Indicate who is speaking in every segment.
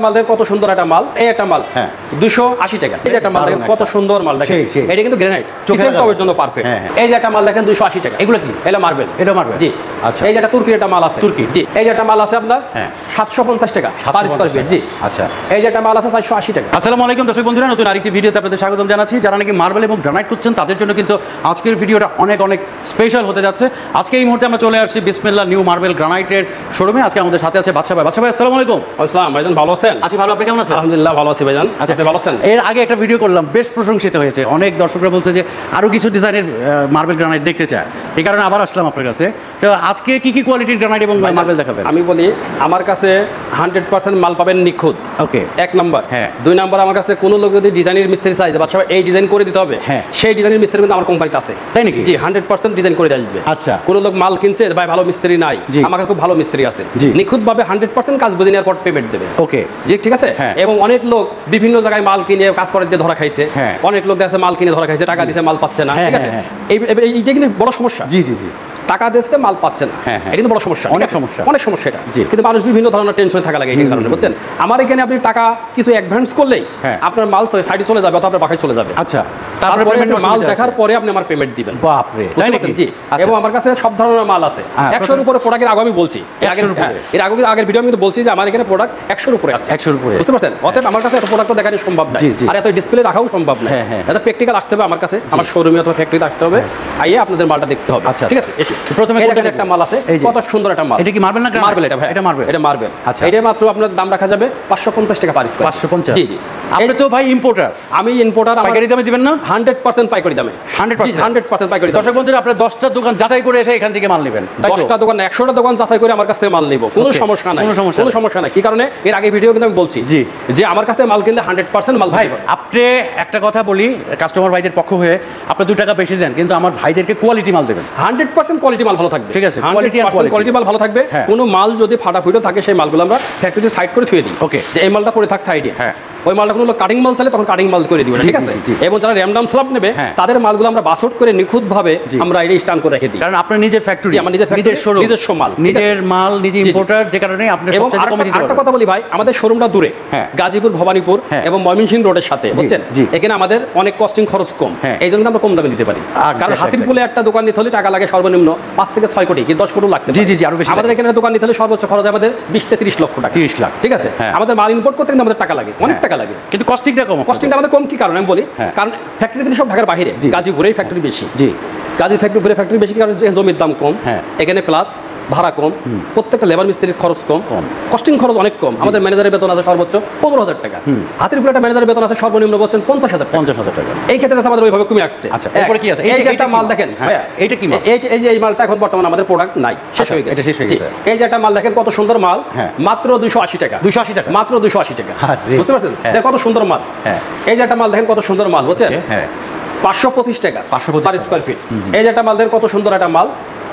Speaker 1: মালদের কত সুন্দর একটা মাল, এই একটা মাল 280 টাকা। এই যে একটা মাল দেখেন কত সুন্দর মাল দেখেন, এটা কিন্তু গ্রানাইট কিচেন টপের জন্য পারফেক্ট। এই যে একটা মাল দেখেন 280 টাকা। এগুলো কি? এটা মার্বেল। এটা মার্বেল, জি। আচ্ছা, এই যে একটা তুর্কির একটা মাল আছে, তুর্কি, জি। এই যে একটা মাল আছে আপনার 750 টাকা পার স্কয়ার ফিট, জি। আচ্ছা, এই যে একটা মাল আছে 480 টাকা।
Speaker 2: আসসালামু আলাইকুম দর্শক বন্ধুরা, নতুন আরেকটি ভিডিওতে আপনাদের স্বাগতম জানাচ্ছি। যারা নাকি মার্বেল এবং গ্রানাইট করছেন তাদের জন্য কিন্তু আজকের ভিডিওটা অনেক অনেক স্পেশাল হতে যাচ্ছে। আজকে এই মুহূর্তে আমরা চলে আসছি বিসমিল্লাহ নিউ মার্বেল গ্রানাইটের শোরুমে। আজকে আমাদের সাথে আছে বাদশা ভাই। বাদশা ভাই আসসালামু আলাইকুম।
Speaker 1: আসসালাম ভাইজান, ভালো আছেন?
Speaker 2: আছি ভালো, আপনি কেমন আছেন?
Speaker 1: আলহামদুলিল্লাহ ভালো আছি ভাইজান। আচ্ছা, আপনি ভালো আছেন?
Speaker 2: এর আগে একটা ভিডিও করলাম, বেশ প্রশংসিত হয়েছে। অনেক দর্শকরা বলছে যে আরো কিছু ডিজাইনের মার্বেল গ্রানাইট দেখতে চায়, এই কারণে আবার আসলাম আপনার কাছে। তো আজকে কি কি কোয়ালিটির গ্রানাইট এবং মার্বেল দেখাবেন?
Speaker 1: আমি বলি, আমার কাছে 100% মাল পাবেন নিখুঁত।
Speaker 2: ওকে,
Speaker 1: এক নাম্বার।
Speaker 2: হ্যাঁ।
Speaker 1: দুই নাম্বার, আমার কাছে কোনো লোক যদি ডিজাইনের মিস্ত্রি চাইছে বাদশা ভাই এই ডিজাইন করে দিতে হবে,
Speaker 2: হ্যাঁ,
Speaker 1: সেই ডিজাইনের মিস্ত্রি কিন্তু আমার কোম্পানিতে আছে।
Speaker 2: তাই নাকি?
Speaker 1: জি, 100% ডিজাইন করে আসবে।
Speaker 2: আচ্ছা,
Speaker 1: কোনো লোক মাল কিনছে ভাই ভালো মিস্ত্রি নাই, আমার কাছে খুব ভালো মিস্ত্রি আছে, নিখুঁতভাবে 100% কাজ বুঝে নেওয়ার পর পেমেন্ট দেবে। ওকে, জি, ঠিক আছে। এবং অনেক লোক বিভিন্ন জায়গায় মাল কিনে কাজ করে যে ধরা খাইছে, অনেক লোক আছে মাল কিনে ধরা খাইছে, টাকা দিয়েছে মাল পাচ্ছে না, ঠিক আছে। এইটা কিন্তু বড় সমস্যা।
Speaker 2: জি জি জি,
Speaker 1: টাকা দিচ্ছে মাল পাচ্ছে না, এটা কিন্তু বড় সমস্যা, অনেক সমস্যা, অনেক সমস্যা এটা। কিন্তু মানুষ বিভিন্ন ধরনের টেনশনে থাকা লাগে এই কারণে, বুঝছেন। আমার এখানে আপনি টাকা কিছু অ্যাডভান্স করলেই আপনার মাল সাইডে চলে যাবে অথবা আপনার বাসায় চলে যাবে। আচ্ছা, তারপরে মাল দেখার পরে আপনি আমার পেমেন্ট দিবেন। বাপরে, তাই নাকি? জি। এবং আমার কাছে সব ধরনের মাল আছে। 100 এর উপরে প্রোডাক্টের আগে আমি বলছি, আগের ভিডিও আমি কিন্তু বলছি যে আমার এখানে প্রোডাক্ট 100 এর উপরে আছে, 100 এর উপরে, বুঝতে পারছেন। অতএব আমার কাছে এত প্রোডাক্ট দেখানো সম্ভব না, আর এত ডিসপ্লে রাখাও সম্ভব না। এটা প্র্যাকটিক্যাল আসতে হবে আমার কাছে, আমার শোরুমে অথবা ফ্যাক্টরিতে আসতে হবে, আইয়ে আপনাদের মালটা দেখতে হবে। আচ্ছা, ঠিক আছে। প্রথমে একটা মাল আছে, কত সুন্দর একটা মাল।
Speaker 2: এটা কি মার্বেল না?
Speaker 1: মার্বেল, এটা ভাই, এটা মার্বেল, এটা মার্বেল। আচ্ছা, এটা মাত্র আপনার দাম রাখা যাবে 550 টাকা পার স্কয়ার। 550? জি জি।
Speaker 2: আপনি তো ভাই ইম্পোর্টার।
Speaker 1: আমি ইম্পোর্টার।
Speaker 2: পাইকারি দামে দিবেন না?
Speaker 1: 100% পাইকারি দামে। 100% পাইকারি।
Speaker 2: দর্শক বন্ধুরা, আপনারা 10টা দোকান যাচাই করে এসে এখান থেকে মাল নেবেন।
Speaker 1: 10টা দোকান, 100টা দোকান যাচাই করে আমার কাছ থেকে মাল নিব, কোনো সমস্যা নাই, কোনো সমস্যা নাই। কি কারণে? এর আগে ভিডিও কিন্তু আমি বলছি জি, যে আমার কাছ থেকে মাল কিনলে 100% মাল। ভাই, আপনি একটা কথা বলি কাস্টমার ভাইদের পক্ষ হয়ে, আপনি 2 টাকা বেশি দেন কিন্তু আমার ভাইদেরকে কোয়ালিটি মাল দেবেন। 100% কোয়ালিটি মাল ভালো থাকবে, ঠিক আছে। কোয়ালিটি মাল ভালো থাকবে। কোনো মাল যদি ফাটা ফুটো থাকে সেই মালগুলো আমরা ফ্যাক্টরিতে সাইড করে থুয়ে দিই। ওকে, যে এই মালটা পড়ে থাক সাইডে, হ্যাঁ, ওই মালটা কোনো কাটিং মাল চাইলে তখন কাটিং মাল করে দিব, ঠিক আছে। এবং যারা র্যামডাম স্ল্যাব নেবে তাদের মালগুলো আমরা বাসট করে নিখুঁতভাবে আমরা এটা স্ট্যান্ড করে রেখে দিই, কারণ আপনার নিজের ফ্যাক্টরি, আমার নিজের শোরুম, নিজস্ব মাল, নিজের মাল, নিজে ইম্পোর্টার, যে কারণে আপনি সবচেয়ে কমে দিতে পারবেন। একটা কথা বলি ভাই, আমাদের শোরুমটা দূরে, গাজীপুর, ভবানীপুর এবং ময়মনসিংহ রোডের সাথে, বুঝছেন। এখানে আমাদের অনেক কস্টিং খরচ কম, এই জন্য আমরা কম দামে দিতে পারি। কারণ হাতিরপুলে একটা দোকান নিতে হলে টাকা লাগে সর্বনিম্ন 5 থেকে 6 কোটি, কি 10 কোটি লাগতে পারে। জি জি, আরো বেশি। আমাদের এখানে দোকান নিতে হলে সর্বোচ্চ খরচ আমাদের 20 থেকে 30 লক্ষ টাকা, 30 লাখ, ঠিক আছে। আমাদের মাল ইম্পোর্ট করতে কিন্তু আমাদের টাকা লাগে, অনেক টাকা লাগে, কিন্তু কস্টিংটা কম। কস্টিংটা আমাদের কম, কি কারণে আমি বলি, কারণ ফ্যাক্টরি কিন্তু সব ঢাকার বাইরে, গাজীপুরেই ফ্যাক্টরি বেশি। জি, গাজী ফ্যাক্টরি বেশি, কারণ জমির দাম কম এখানে, প্লাস ভাড়া কম, প্রত্যেকটা লেবার মিস্ত্রির খরচ কম, কস্টিং খরচ অনেক কম। আমাদের ম্যানেজারের বেতন আছে সর্বোচ্চ 15,000 টাকা, হাতিরপুলে একটা ম্যানেজারের বেতন আছে সর্বনিম্ন বলছেন 50,000 টাকা। এই ক্ষেত্রে আমাদের ওইভাবে কমে আসছে। আচ্ছা, এরপরে কি আছে? এই যে একটা মাল দেখেন, এইটা কি মাল? এই যে এই মালটা এখন বর্তমানে আমাদের প্রোডাক্ট নাই, শেষ হয়ে গেছে, শেষ হয়ে গেছে। এই যে একটা মাল দেখেন কত সুন্দর মাল, মাত্র 280 টাকা। 280 টাকা, মাত্র 280 টাকা, বুঝতে পারছেন? দেখেন কত সুন্দর মাল। এই যে একটা মাল দেখেন কত সুন্দর মাল, বুঝছেন। 525 টাকা পার স্কয়ার ফিট। এই যে একটা মাল দেখেন কত সুন্দর একটা মাল,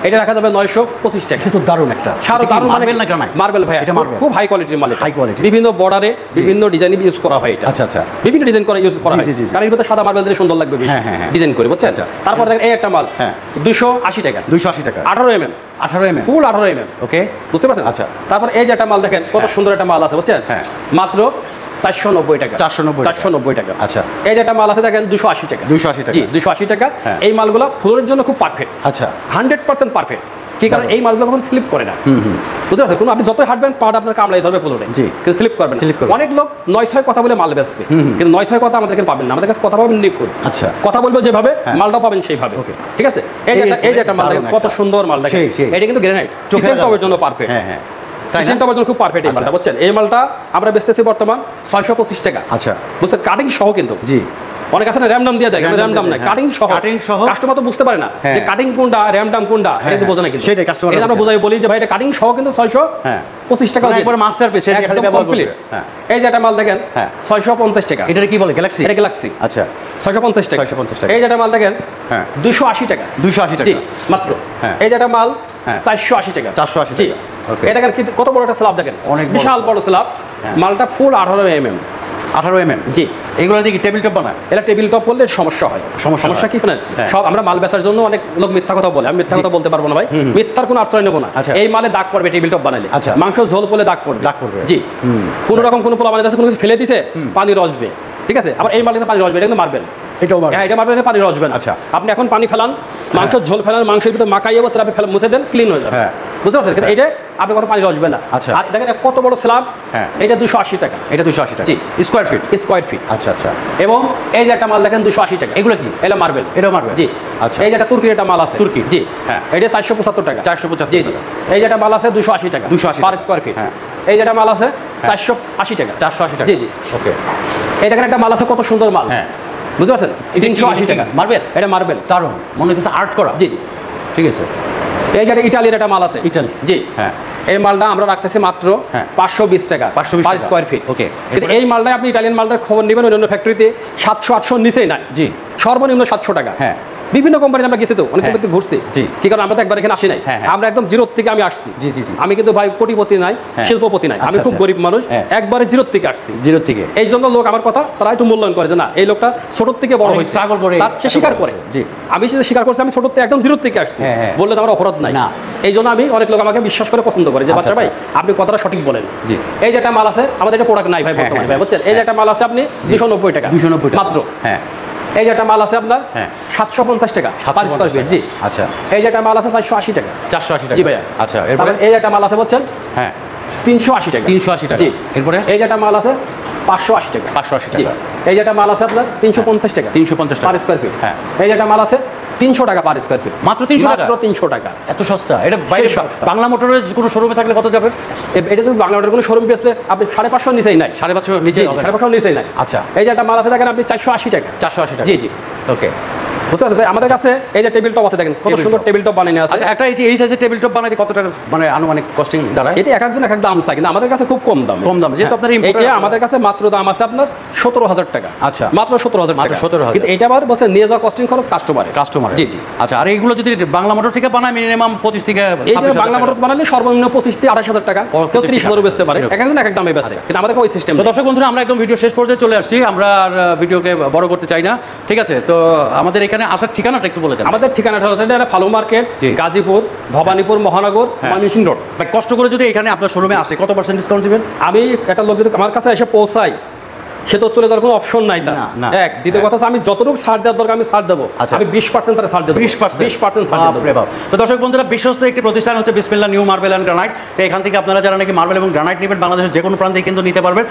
Speaker 1: এটা রাখা যাবে 925 টাকা। কিন্তু দারুণ একটা, সারা দারুণ মার্বেল না গ্রানাইট? মার্বেল ভাই, এটা মার্বেল, খুব হাই কোয়ালিটির মাল, হাই কোয়ালিটি, বিভিন্ন বর্ডারে বিভিন্ন ডিজাইন ইউজ করা হয় এটা। আচ্ছা আচ্ছা, বিভিন্ন ডিজাইন করে ইউজ করা হয়, কারণ এর ভিতরে সাদা মার্বেল দিলে সুন্দর লাগবে বেশি ডিজাইন করে, বুঝছেন। তারপর দেখেন এই একটা মাল 280 টাকা। 280 টাকা, 18 mm, 18 mm, ফুল 18 mm। ওকে, বুঝতে পারছেন। আচ্ছা, তারপর এই যে একটা মাল দেখেন কত সুন্দর একটা মাল আছে, বুঝছেন, মাত্র 490 টাকা। 490 টাকা। আচ্ছা, এই যে একটা মাল আছে দেখেন 280 টাকা। 280 টাকা, জি, 280 টাকা। এই মালগুলো ফ্লোরের জন্য খুব পারফেক্ট। আচ্ছা, 100% পারফেক্ট। কি কারণ এই মালগুলো কখনো স্লিপ করে না, বুঝতে পারছেন। কোনো আপনি যতই হাঁটবেন পাটা আপনার কামড়াই ধরবে ফ্লোরে, কিন্তু স্লিপ করবে না। অনেক লোক 9-6 কথা বলে মাল বেচবে, কিন্তু 9-6 কথা আমাদের এখানে পাবেন না, আমাদের কাছে কথা পাবেন নিখুঁত। আচ্ছা, কথা বলবো যেভাবে, মালটাও পাবেন সেইভাবে, ঠিক আছে। এই যে একটা মাল দেখেন কত সুন্দর মাল দেখেন, এটা কিন্তু গ্রানাইট কিচেন টপের জন্য পারফেক্ট। কিচেন টপের জন্য খুব পারফেক্ট এই মালটা, বুঝছেন। এই মালটা আমরা বেচতেছি বর্তমান 625 টাকা। আচ্ছা, বুঝছেন, কাটিং সহ কিন্তু। জি, অনেক আছে না র্যামডাম দিয়ে দেয়, র্যামডাম নাই, কাটিং সহ। কাস্টমার তো বুঝতে পারে না যে কাটিং কোনটা, র্যামডাম কোনটা, এটা কিন্তু বোঝে না। কিন্তু সেটাই কাস্টমার, এটা আমরা বোঝাই বলি যে ভাই এটা কাটিং সহ কিন্তু 625 টাকা, একবার মাস্টারপিস, এটা খালি ব্যবহার করবে। এই যে একটা মাল দেখেন 650 টাকা। এটা কি বলে? গ্যালাক্সি। এটা গ্যালাক্সি। আচ্ছা, 650 টাকা। 650 টাকা। এই যে একটা মাল দেখেন 280 টাকা। 280 টাকা, জি, মাত্র। এই যে একটা মাল 480 টাকা। 480 টাকা। ওকে, এটা দেখেন কত বড় একটা স্ল্যাব দেখেন, অনেক বিশাল বড় স্ল্যাব। মালটা ফুল 18 mm,
Speaker 2: 18 mm
Speaker 1: জি।
Speaker 2: এগুলো দিয়ে কি টেবিল টপ বানায়?
Speaker 1: এটা টেবিল টপ করলে সমস্যা হয়। সমস্যা কি জানেন? সব আমরা মাল বেচার জন্য অনেক লোক মিথ্যা কথা বলে, আমি মিথ্যা কথা বলতে পারবো না ভাই, মিথ্যার কোনো আশ্রয় নেবো না। এই মালে দাগ পড়বে টেবিল টপ বানাইলে, মাংস ঝোল পড়লে দাগ পড়বে। জি, কোনো রকম কোনো পোলা বানাইতে কোনো কিছু ফেলে দিছে, পানি রসবে, ঠিক আছে? আবার এই মালে পানি রসবে, এটা কিন্তু মারবেন, এটা মারবেন, পানি রসবে না।
Speaker 2: আচ্ছা,
Speaker 1: আপনি এখন পানি ফেলান, মাংস ঝোল ফেলান, মাংসের ভিতরে মাখাইয়ে বছর আপনি মুছে দেন, ক্লিন হয়ে যাবে, বুঝতে পারছেন? কিন্তু এটা আপনি কোনো পানি রসবে না।
Speaker 2: আচ্ছা,
Speaker 1: আর দেখেন কত বড় স্ল্যাব, এটা 280 টাকা।
Speaker 2: এটা 280 টাকা, জি, স্কয়ার ফিট। আচ্ছা আচ্ছা।
Speaker 1: এবং এই যে একটা মাল দেখেন 280 টাকা, এগুলো কি? এটা মার্বেল, এটা মার্বেল, জি। আচ্ছা, এই যে একটা তুর্কির একটা মাল আছে, তুর্কি, জি, হ্যাঁ, এটা 475 টাকা, 475, জি জি। এই যে একটা মাল আছে 280 টাকা, 280 পার স্কয়ার ফিট। হ্যাঁ, এই যে একটা মাল আছে 480 টাকা, 480 টাকা, জি জি। ওকে, এই দেখেন একটা মাল আছে কত সুন্দর মাল, হ্যাঁ, বুঝতে পারছেন? 380 টাকা, মার্বেল, এটা মার্বেল, দারুণ, মনে হচ্ছে আর্ট করা, জি জি, ঠিক আছে। এই যে ইটালির একটা মাল আছে, ইটালি, জি, হ্যাঁ, এই মালটা আমরা রাখতেছি মাত্র 520 টাকা, 520 পার স্কয়ার ফিট। ওকে, কিন্তু এই মালটা আপনি ইটালিয়ান মালটার খবর নেবেন অন্য ফ্যাক্টরিতে 700-800 নিচেই নাই, জি, সর্বনিম্ন 700 টাকা। হ্যাঁ, বিভিন্ন কোম্পানি আমরা গেছি তো, অনেক কোম্পানিতে ঘুরছি, জি, কি কারণ আমরা তো একবার এখানে আসি নাই, আমরা একদম জিরো থেকে আমি আসছি, জি জি জি। আমি কিন্তু ভাই কোটিপতি নাই, শিল্পপতি নাই, আমি খুব গরিব মানুষ, একবারে জিরো থেকে আসছি, জিরো থেকে। এই জন্য লোক আমার কথা তারা একটু মূল্যায়ন করে যে না, এই লোকটা ছোট থেকে বড় হয়েছে, স্ট্রাগল করে, তার সে স্বীকার করে, জি, আমি সেটা স্বীকার করছি, আমি ছোট থেকে একদম জিরো থেকে আসছি, বললে তো আমার অপরাধ নাই না। এই জন্য আমি অনেক লোক আমাকে বিশ্বাস করে পছন্দ করে যে বাচ্চা ভাই আপনি কথাটা সঠিক বলেন, জি। এই যে একটা মাল আছে, আমাদের এটা প্রোডাক্ট নাই ভাই বর্তমানে, ভাই বুঝছেন? এই যে একটা মাল আছে আপনি 290 টাকা, 290 মাত্র, হ্যাঁ। এই যে একটা মাল আছে আপনার 750 টাকা পার স্কয়ার ফিট, জি। আচ্ছা, এই যে একটা মাল আছে 480 টাকা, 480 টাকা, জি ভাইয়া। আচ্ছা, এরপরে এই যে একটা মাল আছে বলছেন, হ্যাঁ, 380 টাকা, 380 টাকা, জি। এরপরে এই যে একটা মাল আছে 580 টাকা, 580 টাকা। এই যে একটা মাল আছে আপনার 350 টাকা, 350 টাকা পার স্কয়ার ফিট, হ্যাঁ। এই যে একটা মাল আছে 300 টাকা পার স্কয়ার ফিট, মাত্র 300 টাকা, মাত্র 300 টাকা, এত সস্তা। এটা বাইরে বাংলা মোটরের কোনো শোরুমে থাকলে কত যাবে? এটা তো বাংলা মোটরের কোনো শোরুম বেচলে আপনি 550 নিচেই নাই, 550 নিচে, 550 নিচেই নাই। আচ্ছা, এই যে একটা মাল আছে দেখেন আপনি 480 টাকা, 480 টাকা, জি জি। ওকে, বুঝতে পারছেন? আমাদের কাছে এই যে টেবিল টপ আছে দেখেন কত সুন্দর টেবিল টপ বানিয়ে আছে। আচ্ছা, একটা এই সাইজের টেবিল টপ বানাইতে কত টাকা মানে আনুমানিক কস্টিং দাঁড়ায়? এটা এক একজন এক এক দাম চাই, কিন্তু আমাদের কাছে খুব কম দাম, যেহেতু আপনার এটা আমাদের কাছে মাত্র দাম আছে আপনার 17,000 টাকা। আচ্ছা, মাত্র 17,000 টাকা, 17,000। কিন্তু এটা আবার বলছে নিয়ে যাওয়া কস্টিং খরচ কাস্টমার, জি জি। আচ্ছা, আর এইগুলো যদি বাংলা মোটর থেকে বানায় মিনিমাম 25 থেকে, এই যে বাংলা মোটর বানালে সর্বনিম্ন 25 থেকে 28,000 টাকা, কেউ 30,000 বেচতে পারে, এক একজন এক এক দামে বেচে, কিন্তু আমাদের ওই সিস্টেম। তো দর্শক বন্ধুরা, আমরা একদম ভিডিও শেষ পর্যায়ে চলে আসছি, আমরা আর ভিডিওকে বড় করতে চাই না, ঠিক আছে? তো আমাদের এখানে আসার ঠিকানাটা একটু বলে দেন। আমাদের ঠিকানাটা হচ্ছে ফালু মার্কেট, গাজীপুর, ভবানীপুর, মহানগর, ময়মনসিংহ রোড।
Speaker 2: কষ্ট করে যদি এখানে আপনার শোরুমে আসে কত % ডিসকাউন্ট দিবেন?
Speaker 1: আমি একটা লোক যদি আমার কাছে এসে পৌঁছাই, সে তো চলে যাওয়ার কোনো অপশন নাই, না। এক দ্বিতীয় কথা, আমি যতটুকু ছাড় দেওয়ার দরকার আমি ছাড় দেবো, আমি 20% তারা ছাড় দেবো, 20% ছাড় দেবো।
Speaker 2: তো দর্শক বন্ধুরা, বিশ্বস্ত একটি প্রতিষ্ঠান হচ্ছে বিসমিল্লাহ নিউ মার্বেল অ্যান্ড গ্রানাইট। তো এখান থেকে আপনারা যারা নাকি মার্বেল এবং গ্রানাইট নেবেন, বাংলাদেশের যে কোনো প্রান্তে কিন্তু নিতে পারবেন।